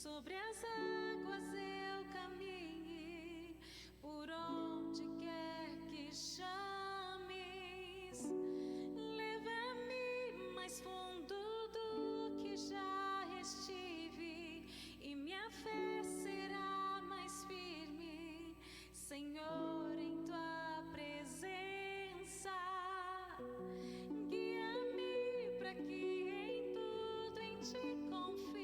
Sobre as águas eu caminhe, por onde quer que chames, leva-me mais fundo do que já estive, e minha fé será mais firme, Senhor, em tua presença. Guia-me para que em tudo em ti confie.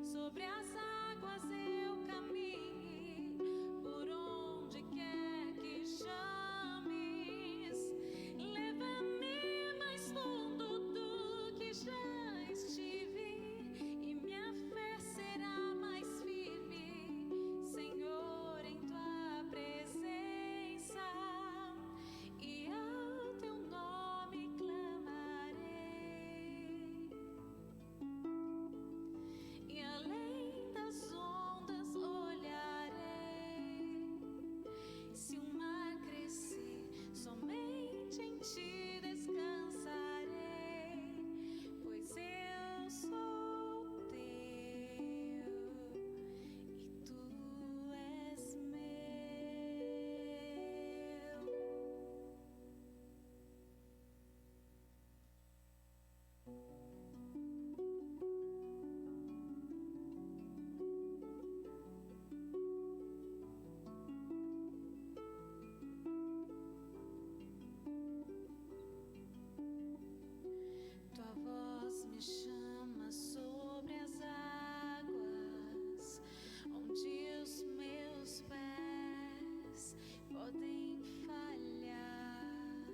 Sobre as águas eu caminhe, por onde quer que chames, leva-me mais fundo do que já estive, e minha fé será mais firme, Senhor, em tua presença, e ao teu nome clamarei. E além das ondas olharei. Se o mar crescer, somente em ti descansarei, pois eu sou teu e tu és meu. Tua voz me chama sobre as águas, onde os meus pés podem falhar,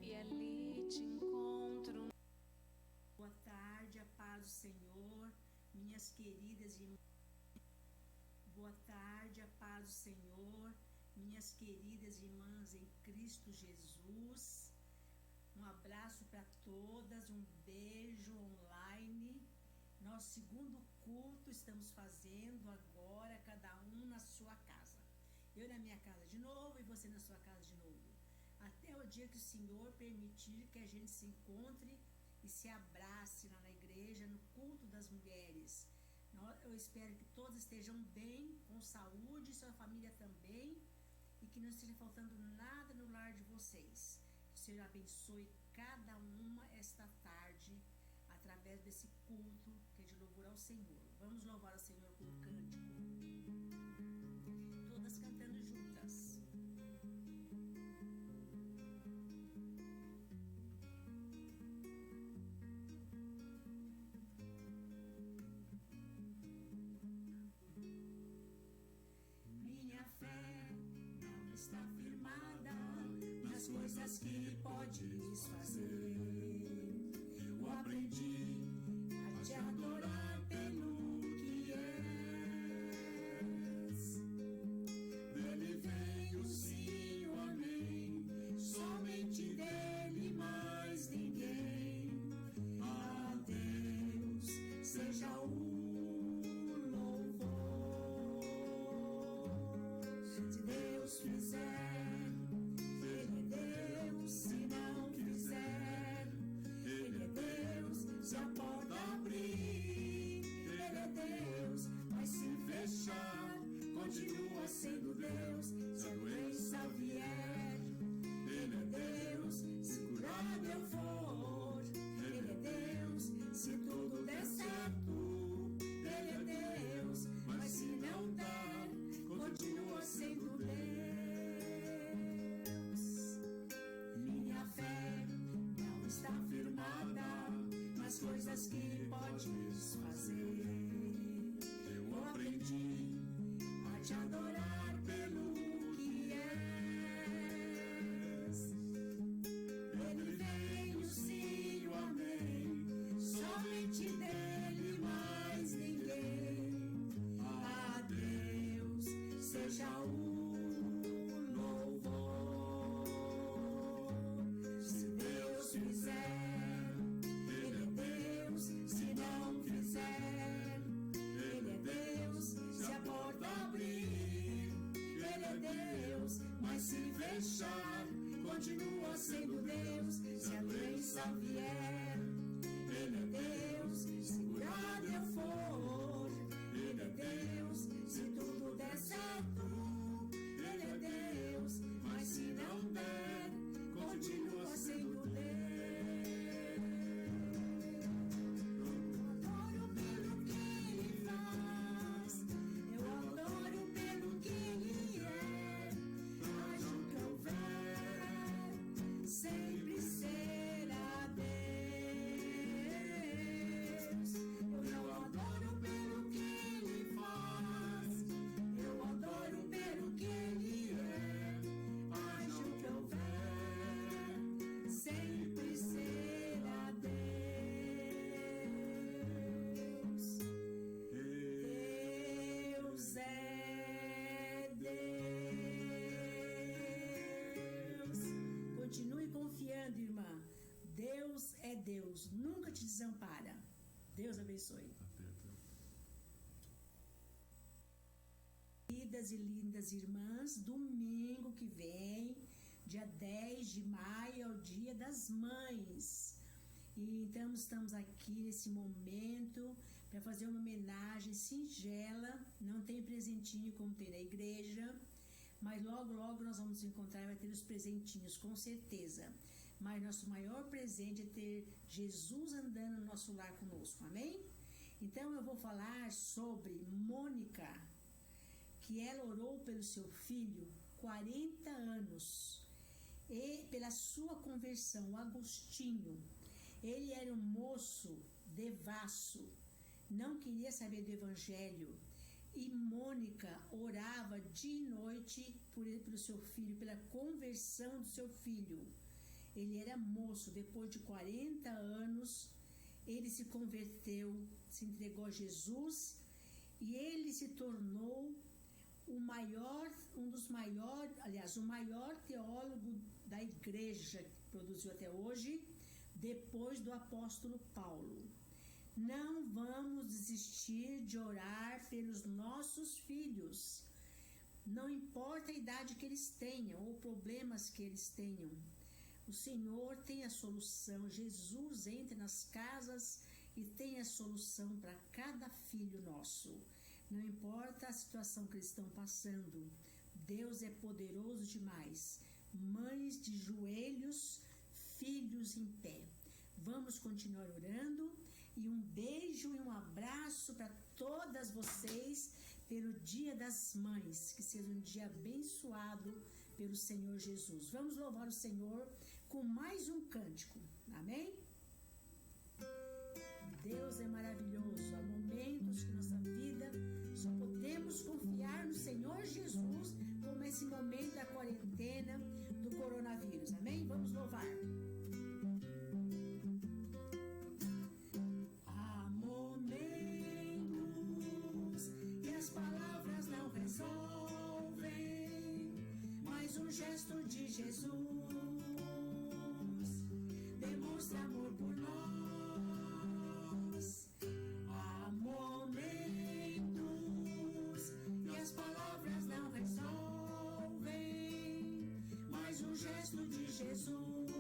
e ali te encontro. Boa tarde, a paz do Senhor, minhas queridas irmãs. Boa tarde, a paz do Senhor, minhas queridas irmãs em Cristo Jesus. Um abraço para todas, um beijo online. Nosso segundo culto estamos fazendo agora, cada um na sua casa. Eu na minha casa de novo e você na sua casa de novo. Até o dia que o Senhor permitir que a gente se encontre e se abrace lá na igreja, no culto das mulheres. Eu espero que todos estejam bem, com saúde, sua família também, e que não esteja faltando nada no lar de vocês. Que o Senhor abençoe cada uma esta tarde, através desse culto que é de louvor ao Senhor. Vamos louvar ao Senhor com um cântico. Todas cantando juntas. Minha fé não está firmada nas coisas que podes fazer. Eu aprendi a te adorar pelo que és. Dele vem o sim, o amém, somente dele, mais ninguém. A Deus seja o louvor. Se Deus fizer, Ele é Deus. Se não fizer, Ele é Deus. Se a porta abrir, Ele é Deus. Mas se fechar, continua sendo Deus. Se a doença vier, Ele é Deus. Se curado eu for, Ele é Deus. Se tudo der certo, Ele é Deus. Mas se não der, continua sendo Deus. Minha fé não está firmada nas coisas que podes fazer. Eu aprendi a te adorar pelo que és. Dele vem o sim, o amém, somente dele, mais ninguém. A Deus seja o louvor. Se Deus fizer, Ele é Deus. Se não fizer, Ele é Deus. Se a porta abrir, Ele é Deus. Mas se fechar, continua sendo Deus. Se a doença vier, Ele é Deus. Se orando, irmã. Deus é Deus, nunca te desampara. Deus abençoe. Queridas e lindas irmãs, domingo que vem, dia 10 de maio, é o Dia das Mães. E então estamos aqui nesse momento para fazer uma homenagem singela. Não tem presentinho como tem na igreja, mas logo nós vamos encontrar e vai ter os presentinhos, com certeza. Mas nosso maior presente é ter Jesus andando no nosso lar conosco, amém? Então eu vou falar sobre Mônica, que ela orou pelo seu filho 40 anos, e pela sua conversão, o Agostinho. Ele era um moço devasso, não queria saber do evangelho, e Mônica orava dia e noite pelo seu filho, pela conversão do seu filho. Ele era moço, depois de 40 anos, ele se converteu, se entregou a Jesus, e ele se tornou o maior teólogo da igreja que produziu até hoje, depois do apóstolo Paulo. Não vamos desistir de orar pelos nossos filhos. Não importa a idade que eles tenham ou problemas que eles tenham. O Senhor tem a solução. Jesus entra nas casas e tem a solução para cada filho nosso. Não importa a situação que eles estão passando, Deus é poderoso demais. Mães de joelhos, filhos em pé. Vamos continuar orando, e um beijo e um abraço para todas vocês pelo Dia das Mães. Que seja um dia abençoado pelo Senhor Jesus. Vamos louvar o Senhor com mais um cântico. Amém? Deus é maravilhoso. Há momentos que nossa vida só podemos confiar no Senhor Jesus, como esse momento da quarentena do coronavírus. Amém? Vamos louvar. Há momentos que as palavras não resolvem, mas um gesto de Jesus demonstra amor por nós. Há momentos que as palavras não resolvem, mas um gesto de Jesus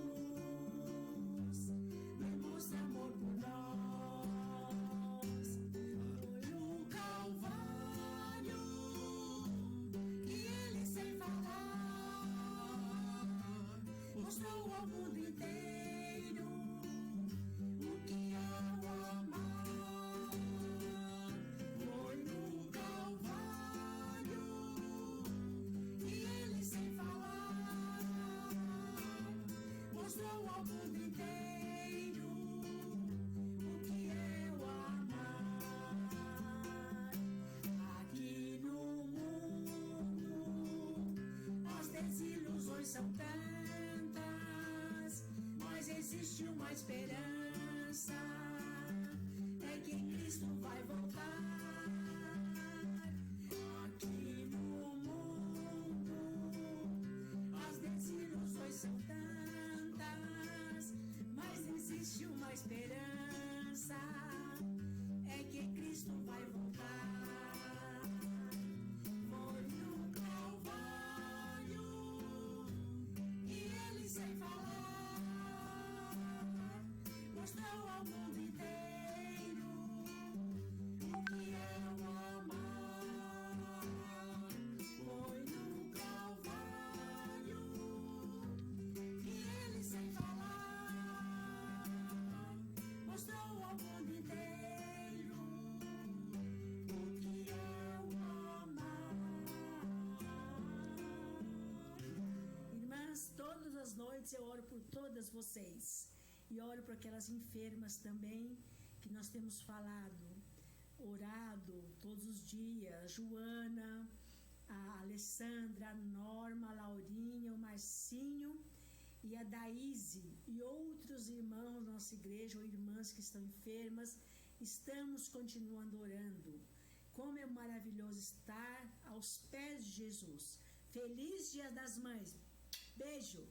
demonstra amor por nós. Foi no Calvário que ele, sem falar, mostrou ao mundo inteiro o que é o amar. Foi no Calvário que ele, sem falar, mostrou ao mundo inteiro o que é o amar. Aqui no mundo as desilusões são tantas, mas existe uma esperança, é que Cristo vai voltar. Aqui no mundo as desilusões são tantas, mas existe uma esperança, é que Cristo vai voltar. Foi no Calvário e ele, sem falar, mostrou ao mundo inteiro o que é o amar. Foi no Calvário e ele, sem falar, mostrou ao mundo inteiro o que é o amar. Irmãs, todas as noites eu oro por todas vocês. E oro por aquelas enfermas também, que nós temos falado, orado todos os dias. A Joana, a Alessandra, a Norma, a Laurinha, o Marcinho e a Daíse e outros irmãos da nossa igreja ou irmãs que estão enfermas. Estamos continuando orando. Como é maravilhoso estar aos pés de Jesus. Feliz Dia das Mães. Beijo.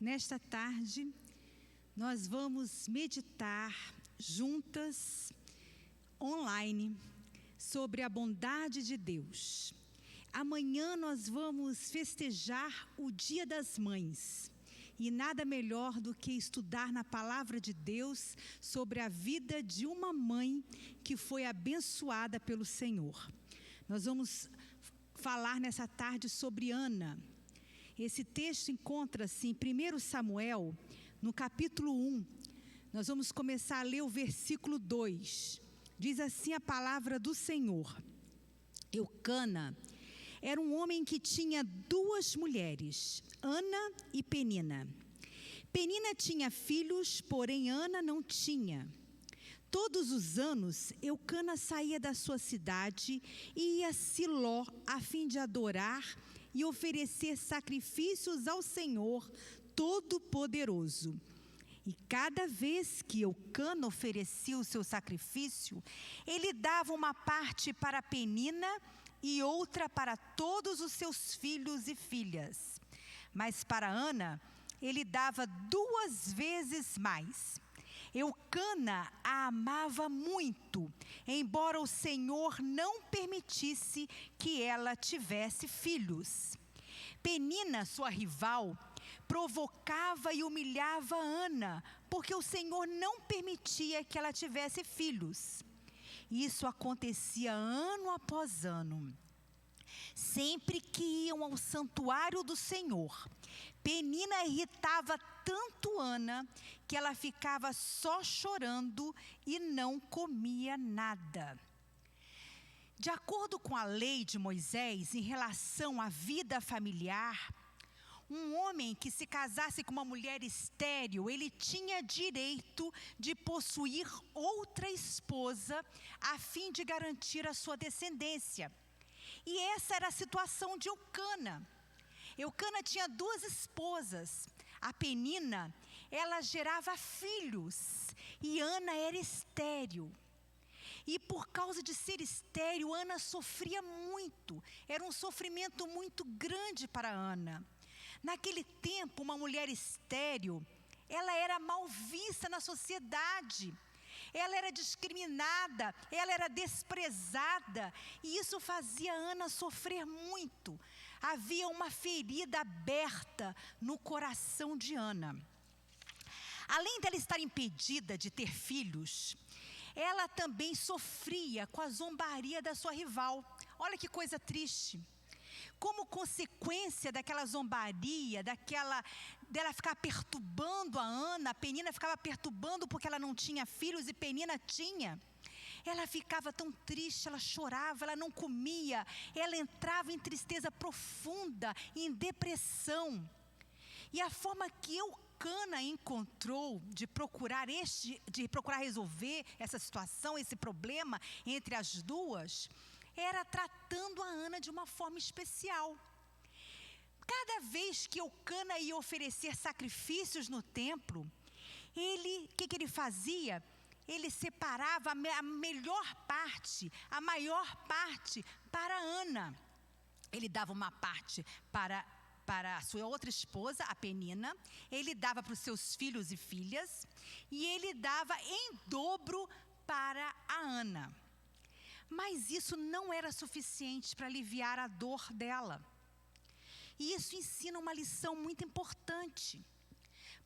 Nesta tarde, nós vamos meditar juntas, online, sobre a bondade de Deus. Amanhã nós vamos festejar o Dia das Mães. E nada melhor do que estudar na Palavra de Deus sobre a vida de uma mãe que foi abençoada pelo Senhor. Nós vamos falar nessa tarde sobre Ana. Esse texto encontra-se em 1 Samuel, no capítulo 1. Nós vamos começar a ler o versículo 2. Diz assim a palavra do Senhor: Eucana era um homem que tinha 2 mulheres, Ana e Penina. Penina tinha filhos, porém Ana não tinha. Todos os anos, Eucana saía da sua cidade e ia a Siló a fim de adorar e oferecer sacrifícios ao Senhor Todo-Poderoso. E cada vez que Eucana oferecia o seu sacrifício, ele dava uma parte para Penina e outra para todos os seus filhos e filhas. Mas para Ana, ele dava 2 vezes mais. Eucana a amava muito, embora o Senhor não permitisse que ela tivesse filhos. Penina, sua rival, provocava e humilhava Ana, porque o Senhor não permitia que ela tivesse filhos. Isso acontecia ano após ano. Sempre que iam ao santuário do Senhor, Penina irritava tanto Ana que ela ficava só chorando e não comia nada. De acordo com a lei de Moisés em relação à vida familiar, um homem que se casasse com uma mulher estéril, ele tinha direito de possuir outra esposa a fim de garantir a sua descendência. E essa era a situação de Eucana. Eucana tinha 2 esposas. A Penina, ela gerava filhos e Ana era estéril. E por causa de ser estéril, Ana sofria muito. Era um sofrimento muito grande para Ana. Naquele tempo, uma mulher estéril, ela era mal vista na sociedade. Ela era discriminada, ela era desprezada, e isso fazia Ana sofrer muito. Havia uma ferida aberta no coração de Ana. Além dela estar impedida de ter filhos, ela também sofria com a zombaria da sua rival. Olha que coisa triste. Como consequência daquela zombaria, dela ficar perturbando a Ana, a Penina ficava perturbando porque ela não tinha filhos e Penina tinha. Ela ficava tão triste, ela chorava, ela não comia, ela entrava em tristeza profunda, em depressão. E a forma que Eucana encontrou de procurar resolver essa situação, esse problema entre as duas, era tratando a Ana de uma forma especial. Cada vez que Eucana ia oferecer sacrifícios no templo, o que ele fazia? Ele separava a melhor parte, a maior parte para Ana. Ele dava uma parte para a sua outra esposa, a Penina, ele dava para os seus filhos e filhas, e ele dava em dobro para a Ana. Mas isso não era suficiente para aliviar a dor dela. E isso ensina uma lição muito importante.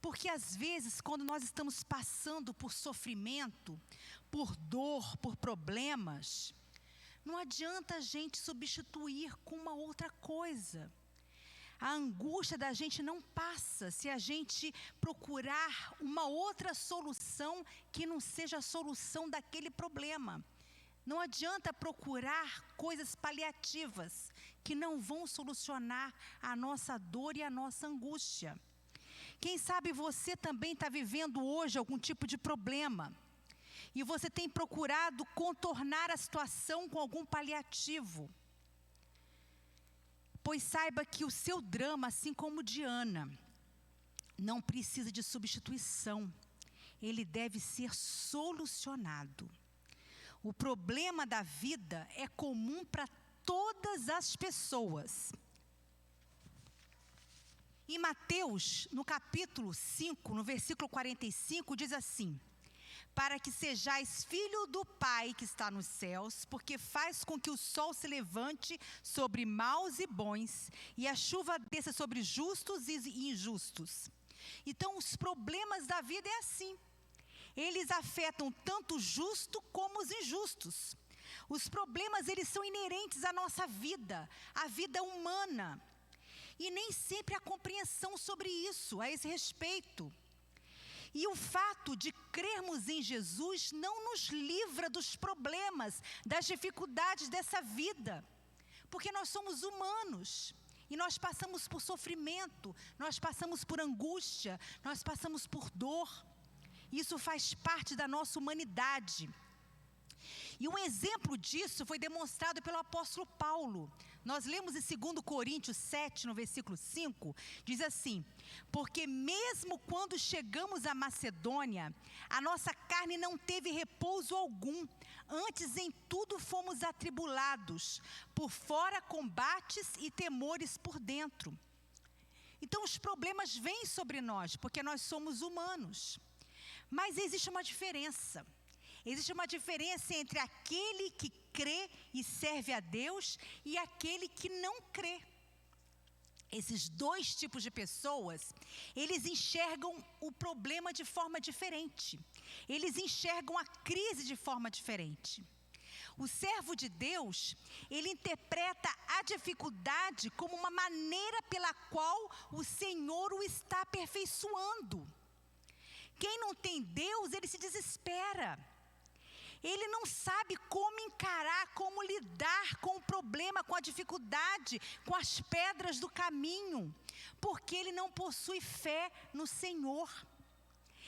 Porque às vezes, quando nós estamos passando por sofrimento, por dor, por problemas, não adianta a gente substituir com uma outra coisa. A angústia da gente não passa se a gente procurar uma outra solução que não seja a solução daquele problema. Não adianta procurar coisas paliativas que não vão solucionar a nossa dor e a nossa angústia. Quem sabe você também está vivendo hoje algum tipo de problema e você tem procurado contornar a situação com algum paliativo. Pois saiba que o seu drama, assim como o de Ana, não precisa de substituição. Ele deve ser solucionado. O problema da vida é comum para todas as pessoas. Em Mateus, no capítulo 5, no versículo 45, diz assim: para que sejais filho do Pai que está nos céus, porque faz com que o sol se levante sobre maus e bons, e a chuva desça sobre justos e injustos. Então, os problemas da vida é assim. Eles afetam tanto o justo como os injustos. Os problemas, eles são inerentes à nossa vida, à vida humana. E nem sempre há compreensão sobre isso, a esse respeito. E o fato de crermos em Jesus não nos livra dos problemas, das dificuldades dessa vida. Porque nós somos humanos. E nós passamos por sofrimento, nós passamos por angústia, nós passamos por dor. Isso faz parte da nossa humanidade. E um exemplo disso foi demonstrado pelo apóstolo Paulo. Nós lemos em 2 Coríntios 7, no versículo 5, diz assim: porque mesmo quando chegamos à Macedônia, a nossa carne não teve repouso algum, antes em tudo fomos atribulados, por fora combates e temores por dentro. Então os problemas vêm sobre nós, porque nós somos humanos. Mas existe uma diferença. Existe uma diferença entre aquele que crê e serve a Deus e aquele que não crê. Esses dois tipos de pessoas, eles enxergam o problema de forma diferente. Eles enxergam a crise de forma diferente. O servo de Deus, ele interpreta a dificuldade como uma maneira pela qual o Senhor o está aperfeiçoando. Quem não tem Deus, ele se desespera. Ele não sabe como encarar, como lidar com o problema, com a dificuldade, com as pedras do caminho, porque ele não possui fé no Senhor.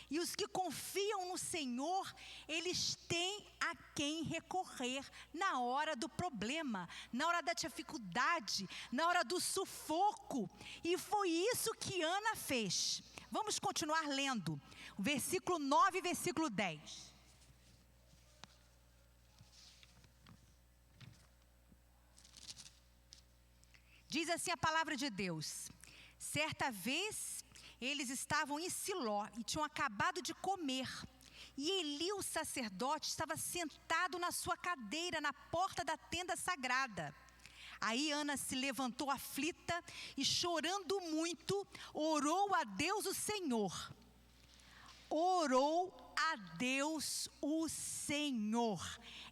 E os que confiam no Senhor, eles têm a quem recorrer na hora do problema, na hora da dificuldade, na hora do sufoco. E foi isso que Ana fez. Vamos continuar lendo. Versículo 9 e versículo 10. Diz assim a palavra de Deus: certa vez eles estavam em Siló e tinham acabado de comer. E Eli, o sacerdote, estava sentado na sua cadeira na porta da tenda sagrada. Aí Ana se levantou aflita e, chorando muito, orou a Deus o Senhor. Orou a Deus o Senhor.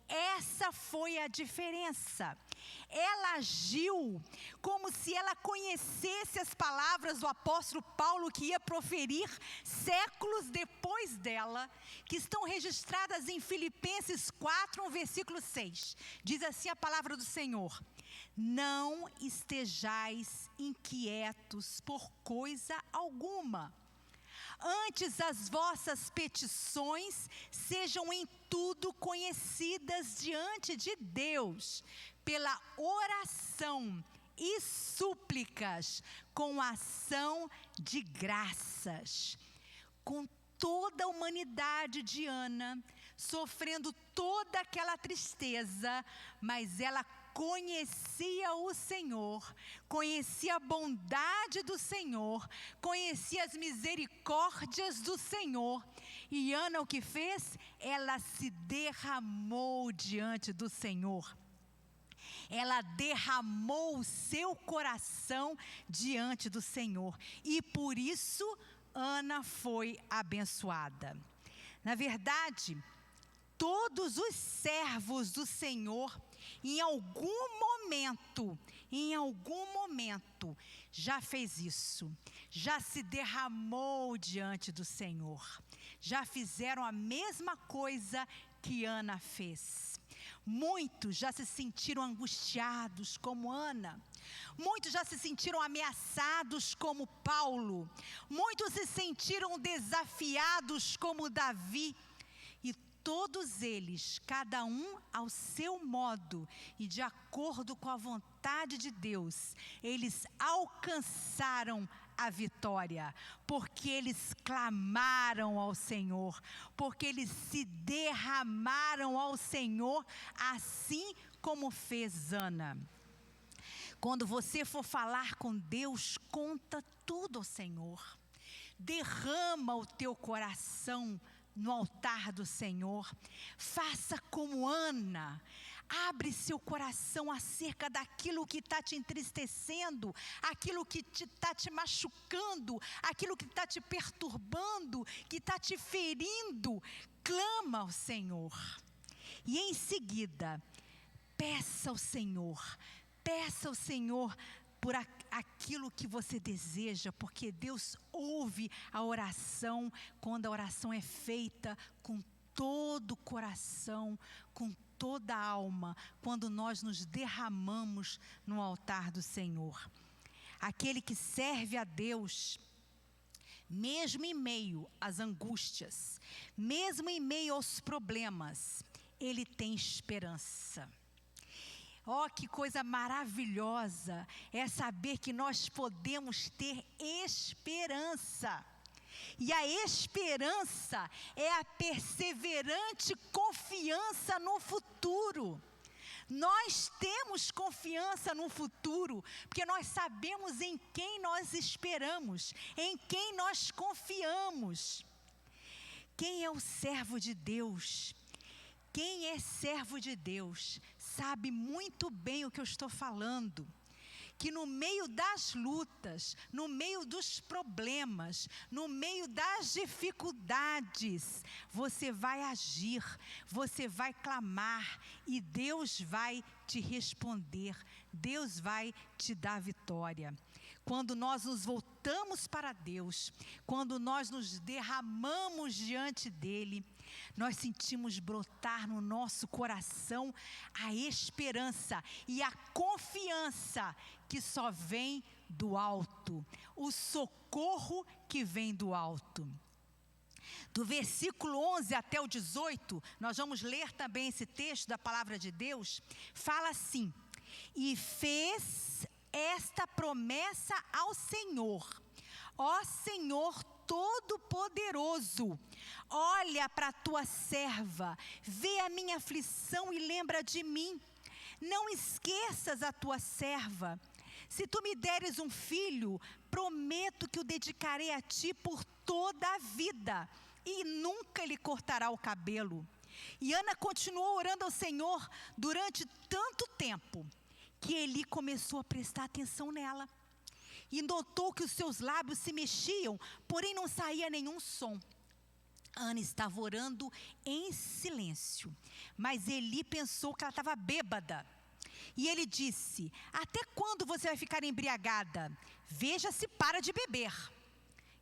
Essa foi a diferença. Ela agiu como se ela conhecesse as palavras do apóstolo Paulo, que ia proferir séculos depois dela, que estão registradas em Filipenses 4, no versículo 6. Diz assim a palavra do Senhor: não estejais inquietos por coisa alguma. Antes as vossas petições sejam em tudo conhecidas diante de Deus, pela oração e súplicas, com ação de graças. Com toda a humanidade de Ana, sofrendo toda aquela tristeza, mas ela conhecia o Senhor, conhecia a bondade do Senhor, conhecia as misericórdias do Senhor. E Ana o que fez? Ela se derramou diante do Senhor. Ela derramou o seu coração diante do Senhor. E por isso Ana foi abençoada. Na verdade, todos os servos do Senhor, em algum momento, já fez isso, já se derramou diante do Senhor, já fizeram a mesma coisa que Ana fez. Muitos já se sentiram angustiados como Ana, muitos já se sentiram ameaçados como Paulo, muitos se sentiram desafiados como Davi. Todos eles, cada um ao seu modo e de acordo com a vontade de Deus, eles alcançaram a vitória, porque eles clamaram ao Senhor, porque eles se derramaram ao Senhor, assim como fez Ana. Quando você for falar com Deus, conta tudo ao Senhor. Derrama o teu coração no altar do Senhor. Faça como Ana. Abre seu coração acerca daquilo que está te entristecendo, aquilo que está te machucando, aquilo que está te perturbando, que está te ferindo. Clama ao Senhor. E em seguida, peça ao Senhor por aquilo que você deseja, porque Deus ouve a oração quando a oração é feita com todo o coração, com toda a alma, quando nós nos derramamos no altar do Senhor. Aquele que serve a Deus, mesmo em meio às angústias, mesmo em meio aos problemas, ele tem esperança. Oh, que coisa maravilhosa é saber que nós podemos ter esperança. E a esperança é a perseverante confiança no futuro. Nós temos confiança no futuro, porque nós sabemos em quem nós esperamos, em quem nós confiamos. Quem é o servo de Deus? Quem é servo de Deus sabe muito bem o que eu estou falando. Que no meio das lutas, no meio dos problemas, no meio das dificuldades, você vai agir, você vai clamar e Deus vai te responder, Deus vai te dar vitória. Quando nós nos voltamos para Deus, quando nós nos derramamos diante dEle, nós sentimos brotar no nosso coração a esperança e a confiança que só vem do alto, o socorro que vem do alto. Do versículo 11 até o 18, nós vamos ler também esse texto da palavra de Deus, fala assim: e fez esta promessa ao Senhor: ó Senhor Todo-Poderoso, olha para a tua serva, vê a minha aflição e lembra de mim. Não esqueças a tua serva. Se tu me deres um filho, prometo que o dedicarei a ti por toda a vida, e nunca lhe cortará o cabelo. E Ana continuou orando ao Senhor durante tanto tempo, que Eli começou a prestar atenção nela. E notou que os seus lábios se mexiam, porém não saía nenhum som. Ana estava orando em silêncio, mas Eli pensou que ela estava bêbada. E ele disse: até quando você vai ficar embriagada? Veja se para de beber.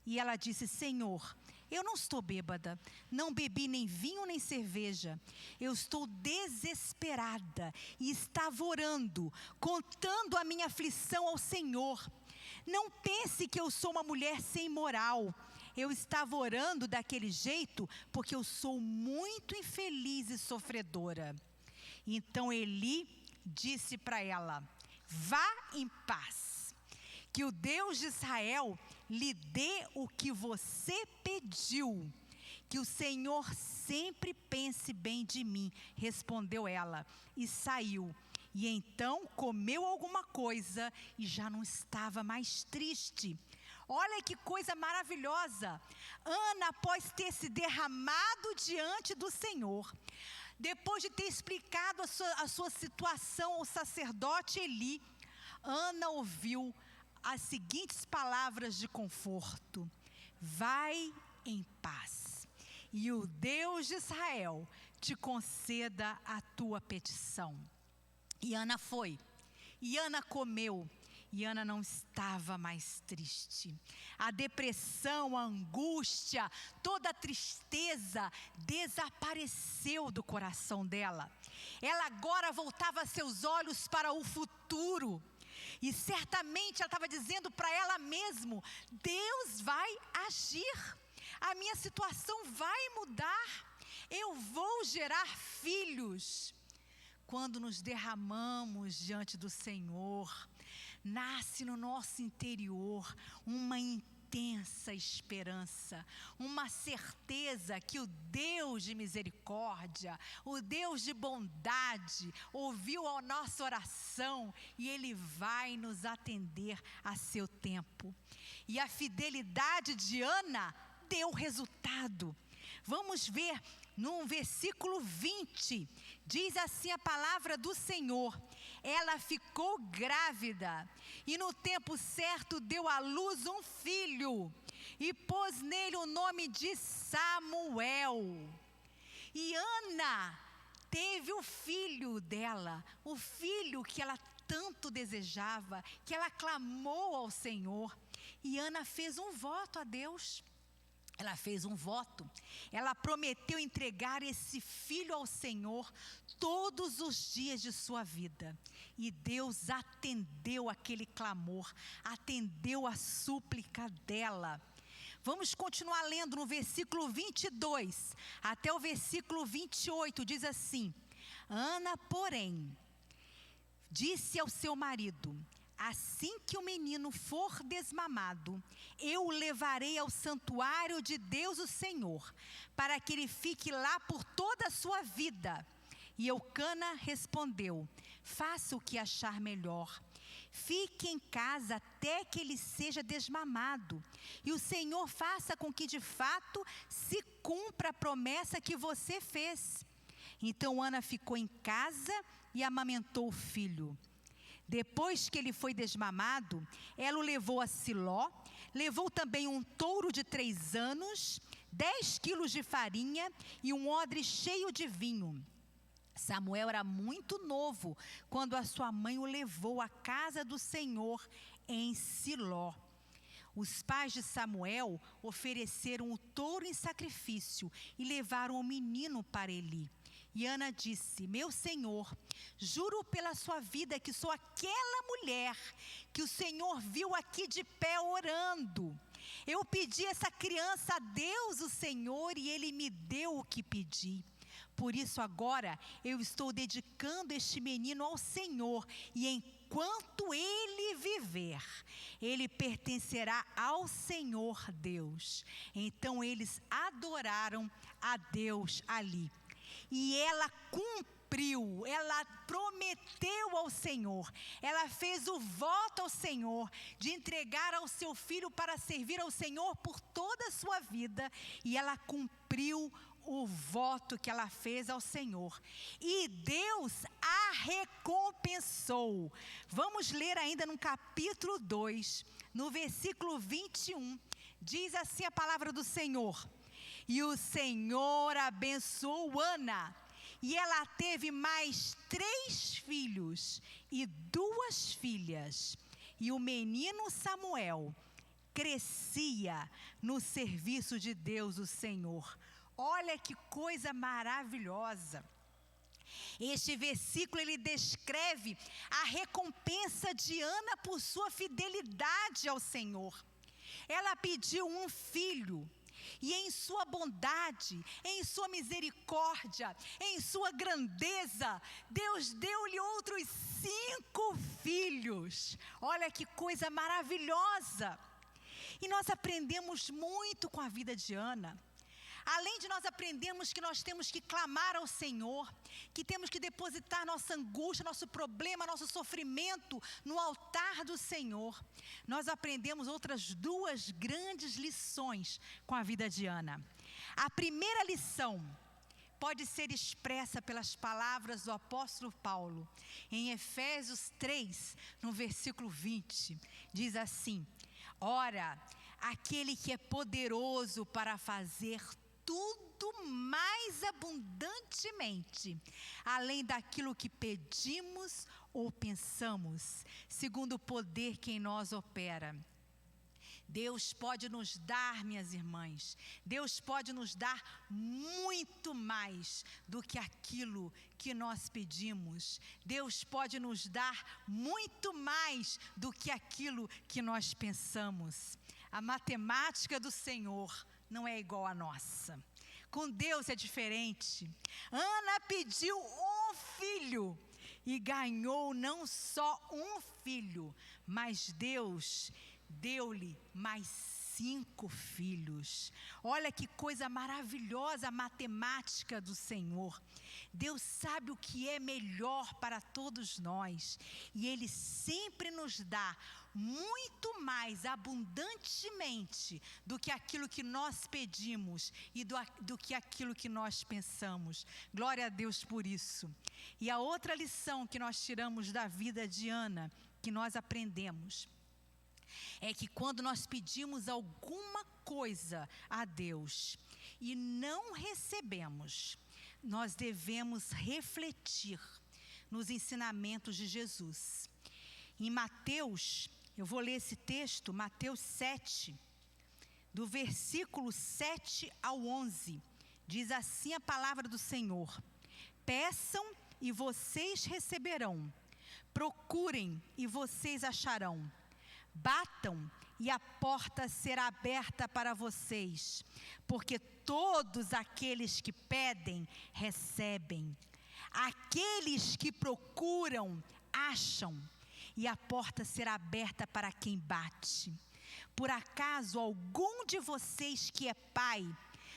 E ela disse: Senhor, eu não estou bêbada, não bebi nem vinho nem cerveja. Eu estou desesperada e estava orando, contando a minha aflição ao Senhor. Não pense que eu sou uma mulher sem moral. Eu estava orando daquele jeito porque eu sou muito infeliz e sofredora. Então Eli disse para ela: vá em paz, que o Deus de Israel lhe dê o que você pediu. Que o Senhor sempre pense bem de mim, respondeu ela, e saiu. E então comeu alguma coisa e já não estava mais triste. Olha que coisa maravilhosa. Ana, após ter se derramado diante do Senhor, depois de ter explicado a sua situação ao sacerdote Eli, Ana ouviu as seguintes palavras de conforto: vai em paz, e o Deus de Israel te conceda a tua petição. E Ana foi, e Ana comeu, e Ana não estava mais triste. A depressão, a angústia, toda a tristeza desapareceu do coração dela. Ela agora voltava seus olhos para o futuro. E certamente ela estava dizendo para ela mesma: Deus vai agir, a minha situação vai mudar, eu vou gerar filhos. Quando nos derramamos diante do Senhor, nasce no nosso interior uma intensa esperança, uma certeza que o Deus de misericórdia, o Deus de bondade, ouviu a nossa oração e Ele vai nos atender a seu tempo. E a fidelidade de Ana deu resultado. Vamos ver no versículo 20, diz assim a palavra do Senhor: ela ficou grávida e no tempo certo deu à luz um filho e pôs nele o nome de Samuel. E Ana teve o filho dela, o filho que ela tanto desejava, que ela clamou ao Senhor. E Ana fez um voto a Deus. Ela fez um voto, ela prometeu entregar esse filho ao Senhor todos os dias de sua vida. E Deus atendeu aquele clamor, atendeu a súplica dela. Vamos continuar lendo no versículo 22 até o versículo 28, diz assim: Ana, porém, disse ao seu marido: assim que o menino for desmamado, eu o levarei ao santuário de Deus o Senhor, para que ele fique lá por toda a sua vida. E Eucana respondeu: faça o que achar melhor. Fique em casa até que ele seja desmamado, e o Senhor faça com que de fato se cumpra a promessa que você fez. Então Ana ficou em casa e amamentou o filho. Depois que ele foi desmamado, ela o levou a Siló, levou também um touro de 3 anos, 10 quilos de farinha e um odre cheio de vinho. Samuel era muito novo quando a sua mãe o levou à casa do Senhor em Siló. Os pais de Samuel ofereceram o touro em sacrifício e levaram o menino para Eli. E Ana disse: meu senhor, juro pela sua vida que sou aquela mulher que o Senhor viu aqui de pé orando. Eu pedi essa criança a Deus, o Senhor, e Ele me deu o que pedi. Por isso agora eu estou dedicando este menino ao Senhor, e enquanto ele viver, ele pertencerá ao Senhor Deus. Então eles adoraram a Deus ali. E ela cumpriu, ela prometeu ao Senhor, ela fez o voto ao Senhor de entregar ao seu filho para servir ao Senhor por toda a sua vida, e ela cumpriu o voto que ela fez ao Senhor, e Deus a recompensou. Vamos ler ainda no capítulo 2, no versículo 21, diz assim a palavra do Senhor: e o Senhor abençoou Ana, e ela teve mais 3 filhos e 2 filhas. E o menino Samuel crescia no serviço de Deus, o Senhor. Olha que coisa maravilhosa. Este versículo, ele descreve a recompensa de Ana por sua fidelidade ao Senhor. Ela pediu um filho, e em sua bondade, em sua misericórdia, em sua grandeza, Deus deu-lhe outros 5 filhos. Olha que coisa maravilhosa. E nós aprendemos muito com a vida de Ana. Além de nós aprendermos que nós temos que clamar ao Senhor, que temos que depositar nossa angústia, nosso problema, nosso sofrimento no altar do Senhor, nós aprendemos outras 2 grandes lições com a vida de Ana. A primeira lição pode ser expressa pelas palavras do apóstolo Paulo, em Efésios 3, no versículo 20, diz assim: ora, aquele que é poderoso para fazer tudo mais abundantemente, além daquilo que pedimos ou pensamos, segundo o poder que em nós opera. Deus pode nos dar, minhas irmãs, Deus pode nos dar muito mais do que aquilo que nós pedimos. Deus pode nos dar muito mais do que aquilo que nós pensamos. A matemática do Senhor não é igual à nossa. Com Deus é diferente. Ana pediu um filho e ganhou não só um filho, mas Deus deu-lhe mais 5 filhos. Olha que coisa maravilhosa a matemática do Senhor. Deus sabe o que é melhor para todos nós. E Ele sempre nos dá muito mais abundantemente do que aquilo que nós pedimos e do que aquilo que nós pensamos. Glória a Deus por isso. E a outra lição que nós tiramos da vida de Ana, que nós aprendemos, é que quando nós pedimos alguma coisa a Deus e não recebemos, nós devemos refletir nos ensinamentos de Jesus. Em Mateus, eu vou ler esse texto, Mateus 7, do versículo 7 ao 11, diz assim a palavra do Senhor: peçam e vocês receberão, procurem e vocês acharão, batam e a porta será aberta para vocês, porque todos aqueles que pedem, recebem, aqueles que procuram, acham, e a porta será aberta para quem bate. Por acaso algum de vocês que é pai,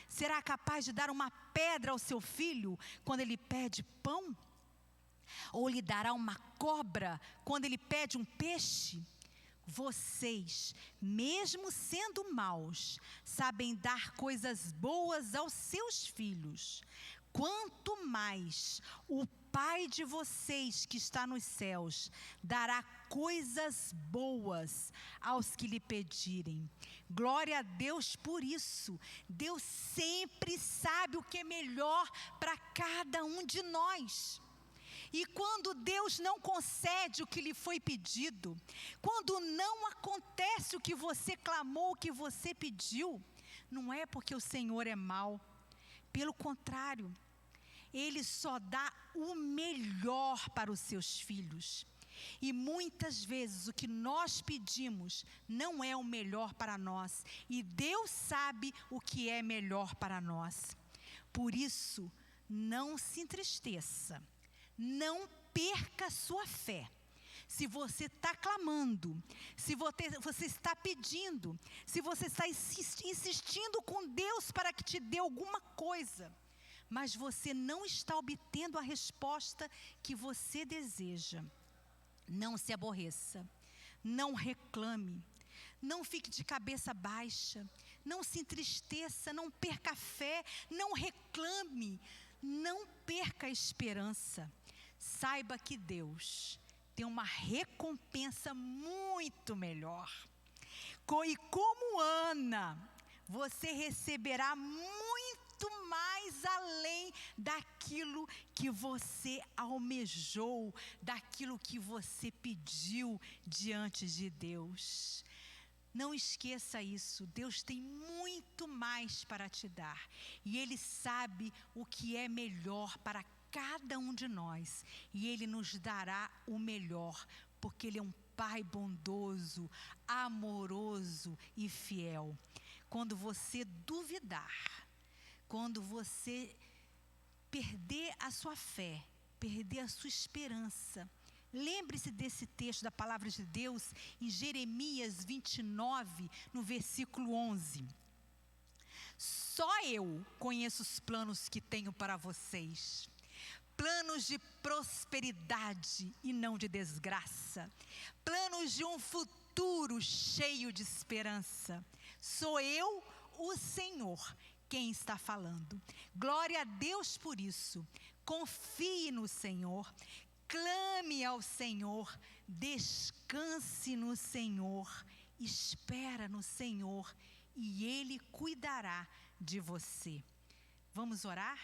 será capaz de dar uma pedra ao seu filho quando ele pede pão? Ou lhe dará uma cobra quando ele pede um peixe? Vocês, mesmo sendo maus, sabem dar coisas boas aos seus filhos. Quanto mais o Pai de vocês que está nos céus dará coisas boas aos que lhe pedirem. Glória a Deus por isso. Deus sempre sabe o que é melhor para cada um de nós. E quando Deus não concede o que lhe foi pedido, quando não acontece o que você clamou, o que você pediu, não é porque o Senhor é mau. Pelo contrário, Ele só dá o melhor para os seus filhos. E muitas vezes o que nós pedimos não é o melhor para nós. E Deus sabe o que é melhor para nós. Por isso, não se entristeça. Não perca a sua fé. Se você está clamando, se você está pedindo, se você está insistindo com Deus para que te dê alguma coisa, mas você não está obtendo a resposta que você deseja, não se aborreça, não reclame, não fique de cabeça baixa, não se entristeça, não perca a fé, não reclame, não perca a esperança. Saiba que Deus tem uma recompensa muito melhor. E como Ana, você receberá muito mais além daquilo que você almejou, daquilo que você pediu diante de Deus. Não esqueça isso, Deus tem muito mais para te dar. E Ele sabe o que é melhor para cada um de nós. E Ele nos dará o melhor, porque Ele é um Pai bondoso, amoroso e fiel. Quando você duvidar, quando você perder a sua fé, perder a sua esperança, lembre-se desse texto da palavra de Deus em Jeremias 29, no versículo 11. Só eu conheço os planos que tenho para vocês. Planos de prosperidade e não de desgraça. Planos de um futuro cheio de esperança. Sou eu, o Senhor, quem está falando. Glória a Deus por isso. Confie no Senhor. Clame ao Senhor, descanse no Senhor, espera no Senhor e Ele cuidará de você. Vamos orar?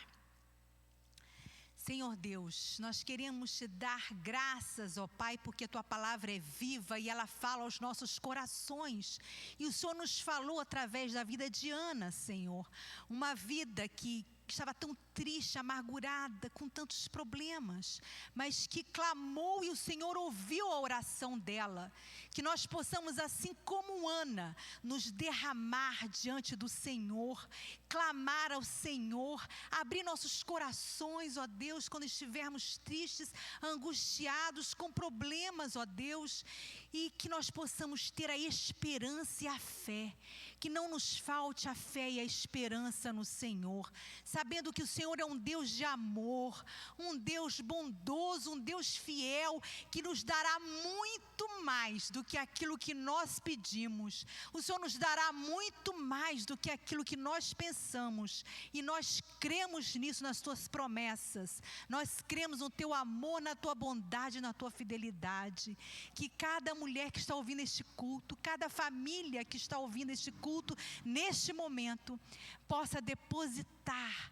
Senhor Deus, nós queremos te dar graças, ó Pai, porque a Tua palavra é viva e ela fala aos nossos corações. E o Senhor nos falou através da vida de Ana, Senhor, uma vida que estava tão triste, amargurada, com tantos problemas, mas que clamou e o Senhor ouviu a oração dela. Que nós possamos, assim como Ana, nos derramar diante do Senhor, clamar ao Senhor, abrir nossos corações, ó Deus, quando estivermos tristes, angustiados, com problemas, ó Deus, e que nós possamos ter a esperança e a fé, que não nos falte a fé e a esperança no Senhor, sabendo que o Senhor é um Deus de amor, um Deus bondoso, um Deus fiel, que nos dará muito mais do que aquilo que nós pedimos. O Senhor nos dará muito mais do que aquilo que nós pensamos, e nós cremos nisso, nas tuas promessas. Nós cremos no teu amor, na tua bondade, na tua fidelidade. Que cada mulher que está ouvindo este culto, cada família que está ouvindo este culto neste momento, possa depositar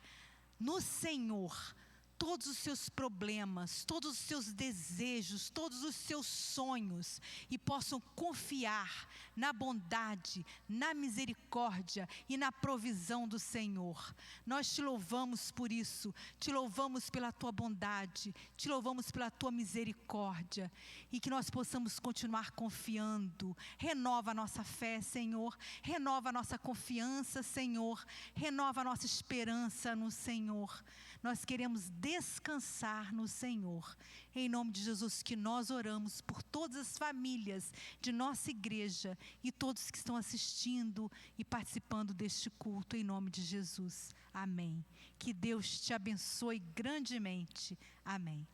no Senhor todos os seus problemas, todos os seus desejos, todos os seus sonhos, e possam confiar na bondade, na misericórdia e na provisão do Senhor. Nós te louvamos por isso, te louvamos pela tua bondade, te louvamos pela tua misericórdia, e que nós possamos continuar confiando. Renova a nossa fé, Senhor, renova a nossa confiança, Senhor, renova a nossa esperança no Senhor. Nós queremos descansar no Senhor. Em nome de Jesus que nós oramos por todas as famílias de nossa igreja e todos que estão assistindo e participando deste culto, em nome de Jesus. Amém. Que Deus te abençoe grandemente. Amém.